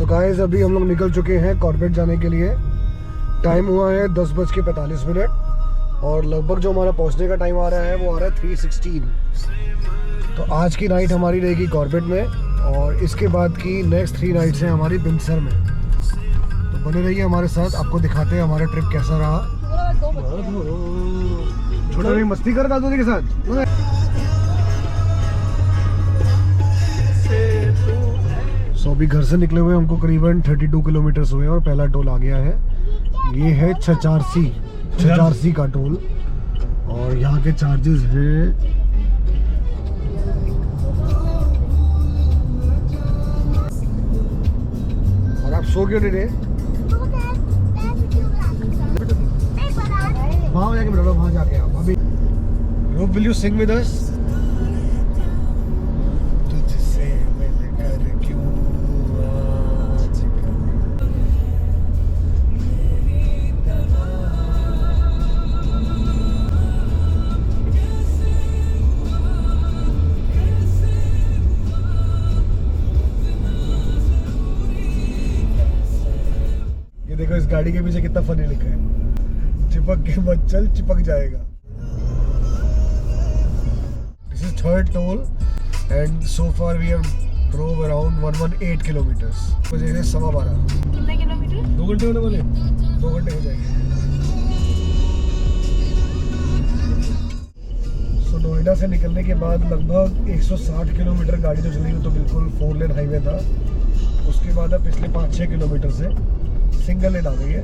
So guys अभी हम लोग निकल चुके हैं कॉर्बेट जाने के लिए। टाइम हुआ है 10:45 और लगभग जो हमारा पहुंचने का टाइम आ रहा है वो आ रहा है 3:16। तो आज की नाइट हमारी रहेगी कॉर्बेट में और इसके बाद की नेक्स्ट 3 नाइट्स हैं हमारी बिनसर में। तो बने रहिए हमारे साथ, आपको दिखाते हैं हमारा ट्रिप कैसा रहा। छोटा भाई मस्ती कर दादू के साथ। सो अभी घर से निकले हुए हमको करीबन 32 किलोमीटर हुए और पहला टोल आ गया है। ये है छचारसी का टोल और यहाँ के चार्जेस हैं और आप सो क्यों नहीं रहे? वहाँ जाके बैठो, वहाँ जाके आप अभी। Rob, will you sing with us? तुझसे मिलकर क्यों आज ये देखो इस गाड़ी के पीछे कितना फनी लिखा है, चिपक के मत चल चिपक जाएगा। This is third toll and so far we have drove around 118 kilometers। बजे है 12:15। कितने किलोमीटर? 2 घंटे होने वाले, 2 घंटे हो जाएंगे। सो नोएडा से निकलने के बाद लगभग 160 किलोमीटर गाड़ी जो चली तो बिल्कुल 4 लेन हाईवे था। उसके बाद अब पिछले 5-6 किलोमीटर से सिंगल लेन आ गई है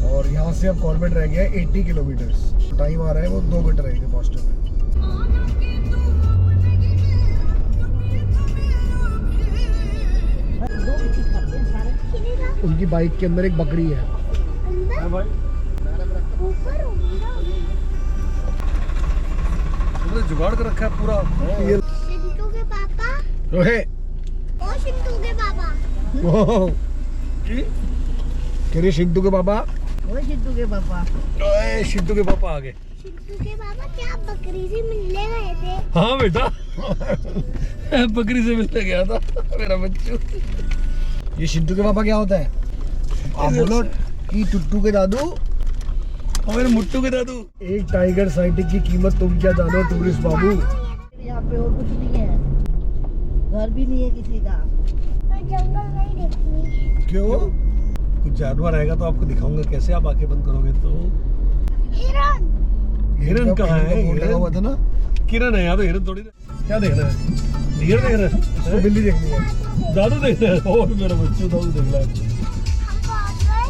और यहाँ से अब कॉर्बेट रह गया है 80 किलोमीटर्स। टाइम आ रहा है वो 2 घंटे रहेंगे पहुँचने में। उनकी बाइक के अंदर एक बकरी है। भाई तुमने जुगाड़ कर रखा है पूरा। शिंटू के पापा। ओहे ओ शिंटू के पापा। कह रही शिंटू के पापा। ओए शिंटू के पापा। ओए शिंटू के पापा आ गए। शिंटू के पापा क्या बकरी से मिलने गए थे? हाँ बेटा बकरी से मिलने गया था मेरा बच्चू। ये शिंटू के पापा क्या होता है? आप बोलो कि टुट्टू के दादू और मेरे मुट्टू के दादू। एक टाइगर साइटिंग की कीमत तुम क्या जानो टूरिस्ट बाबू। यहाँ पे और कुछ नहीं है, घर भी नहीं है किसी का। तो जंगल नहीं देखनी। क्यों? कुछ जानवर आएगा तो आपको दिखाऊंगा कैसे आप आंखें बंद करोगे तो। हिरन। हिरन कहाँ है? बोर्ड लगा हुआ था ना किरण है यहाँ तो हिरन थोड़ी ना। क्या देखना है? हिरन देख रहा है, इसको बिल्ली देखनी है। दादू देख रहा है और मेरा बच्चू दादू देख रहा है। हम पहुंच गए।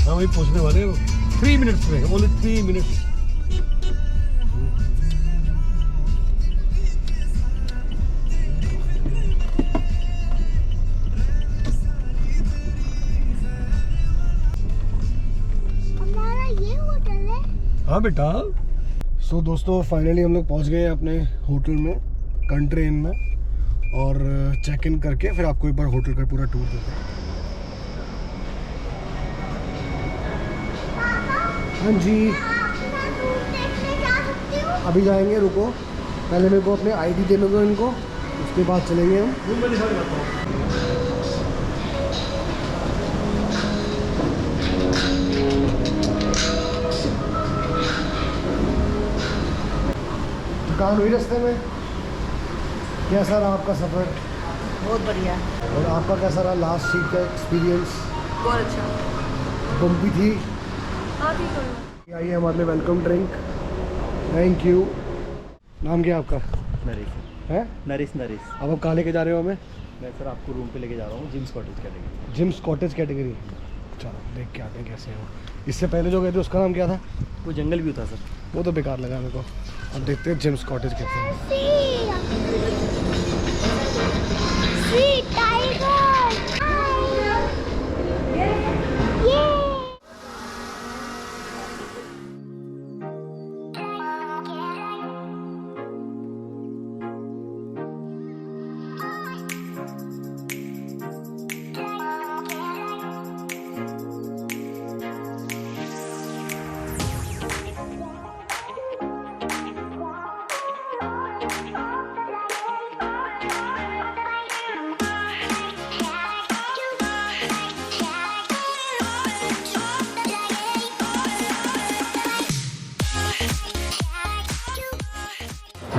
हाँ वही पहुँचने वाले हो 3 मिनट्स में, ओनली 3 मिनट्स। हमारा ये होटल है। हाँ बेटा। सो दोस्तों फाइनली हम लोग पहुँच गए हैं अपने होटल में कंट्री इन में और चेक इन करके फिर आपको एक बार होटल का पूरा टूर देते हैं। हाँ जी देखने जा सकती हूँ। अभी जाएंगे, रुको पहले मेरे को अपने आईडी देने दो इनको, उसके बाद चलेंगे हम। दुकान हुई रास्ते में। कैसा रहा आपका सफ़र? बहुत बढ़िया, और आपका कैसा रहा लास्ट सीट का एक्सपीरियंस? बहुत अच्छा। बम्पी थी? हाँ ठीक है। आइए हमारे लिए वेलकम ड्रिंक। Thank you. नाम क्या है आपका? नरेश। है नरेश। अब आप कहाँ लेके जा रहे हो हमें? मैं सर आपको रूम पे लेके जा रहा हूँ, Jim's cottage category. Jim's cottage category. चलो देख के आते हैं कैसे हो। इससे पहले जो गए थे उसका नाम क्या था? वो जंगल व्यू था सर। वो तो बेकार लगा मेरे को। अब देखते हैं जिम्स कॉटेज कैसे है। सी टाइगर। ये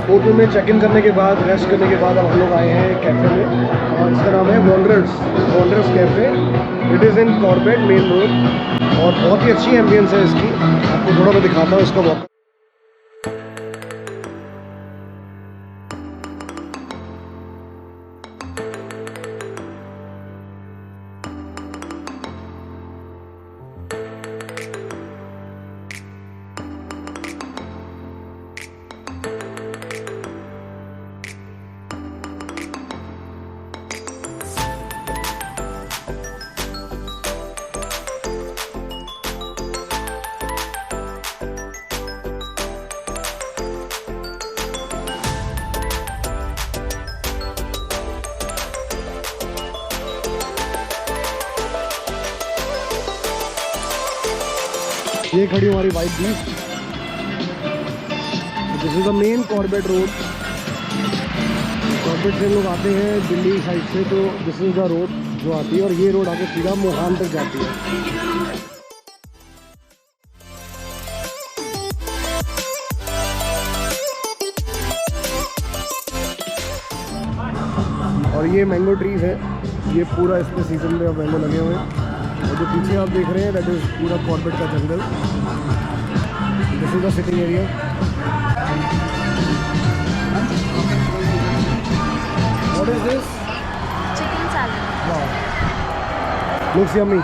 होटल में चेक इन करने के बाद, रेस्ट करने के बाद अब हम लोग आए हैं कैफ़े में, और इसका नाम है wanderers cafe. It is in Corbett main road, और बहुत ही अच्छी एम्बियंस है इसकी। आपको थोड़ा मैं दिखाता हूँ इसका वॉक। ये खड़ी हमारी बाइक भी। This is the main Corbett road. Corbett से लोग आते हैं दिल्ली साइड से, तो दिस इज द रोड जो आती है, और ये रोड आके सीधा मोहान तक जाती है। और ये मैंगो ट्रीज है, ये पूरा इसके सीजन में अब मैंगो लगे हुए हैं। और जो पीछे आप देख रहे हैं दैट इज पूरा कॉर्बेट का जंगल। This is the sitting area. What is this? Chicken salad. Wow, looks yummy.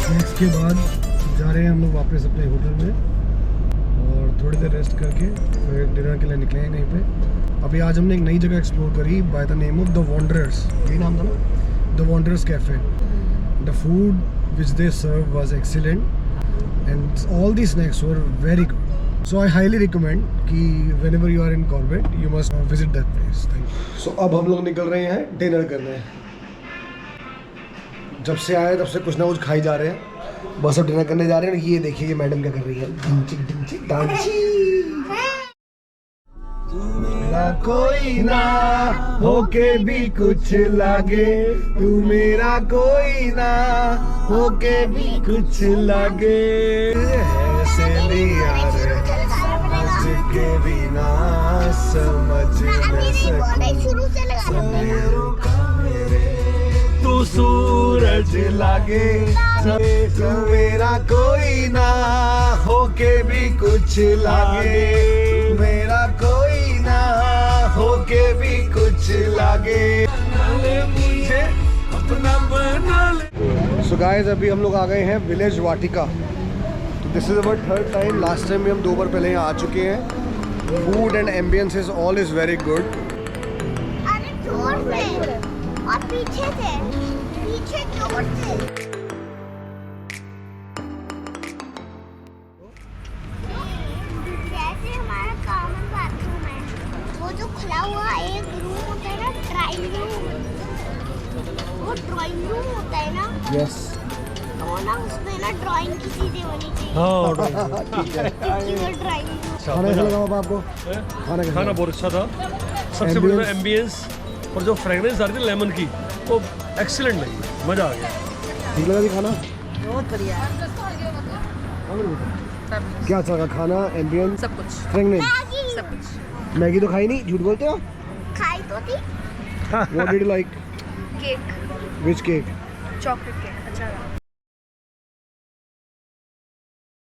Snacks के बाद जा रहे हैं हम लोग वापस अपने होटल में, और थोड़ी देर रेस्ट करके फिर डिनर के लिए निकले हैं कहीं पे। अभी आज हमने एक नई जगह एक्सप्लोर करी by the name of the wanderers. यही नाम था ना, the wanderers cafe. The food which they serve was excellent and all the snacks were very good. So I highly recommend कि whenever you are in Corbett you must visit that place. Thank you. So अब हम लोग निकल रहे हैं dinner करने। जब से आए तब से कुछ ना कुछ खाई जा रहे हैं, बस अब डिनर करने जा रहे हैं। ये देखिए ये मैडम क्या कर रही है, डिंची डांची। मेरा कोई ना होके भी कुछ लागे, तू मेरा कोई ना होके भी कुछ लागे, ऐसे लिया रे आज के बिना समझ न सके तू सूरज लागे, तू मेरा कोई ना होके भी कुछ लागे, तू मेरा कोई ना होके भी कुछ लागे, मुझे अपना बना ले। सो गाइस अभी हम लोग आ गए हैं विलेज वाटिका। तो this is our third time. Last time भी हम 2 बार पहले यहाँ आ चुके हैं। Food and ambience is all is very good. अरे जोर से और पीछे की ओर से। जैसे हमारा कॉमन बाथरूम है, वो जो खुला हुआ एक रूम होता है ना, ड्राइंग रूम, वो ड्राइंग रूम होता है ना। यस। तो ना उसमें ना ड्राइंग की चीजें होनी चाहिए। हाँ ठीक है। क्योंकि वो ड्राइंग। खाना कैसा लगा पापा आपको? खाना बहुत अच्छा था। सबसे बड़ा एम्बियंस और जो फ्रेगरेंस आ रही थी लेमन की, वो एक्सीलेंट लगी, मज़ा आ गया। ठीक लगा जी खाना? बहुत बढ़िया है। क्या अच्छा लगा खाना, एम्बियंस, सब कुछ फ्रेगनेंस? सब कुछ। मैगी तो खाई नहीं, झूठ बोलते हो? खाई तो थी। What did you like? Cake, Which cake? Chocolate cake अच्छा था।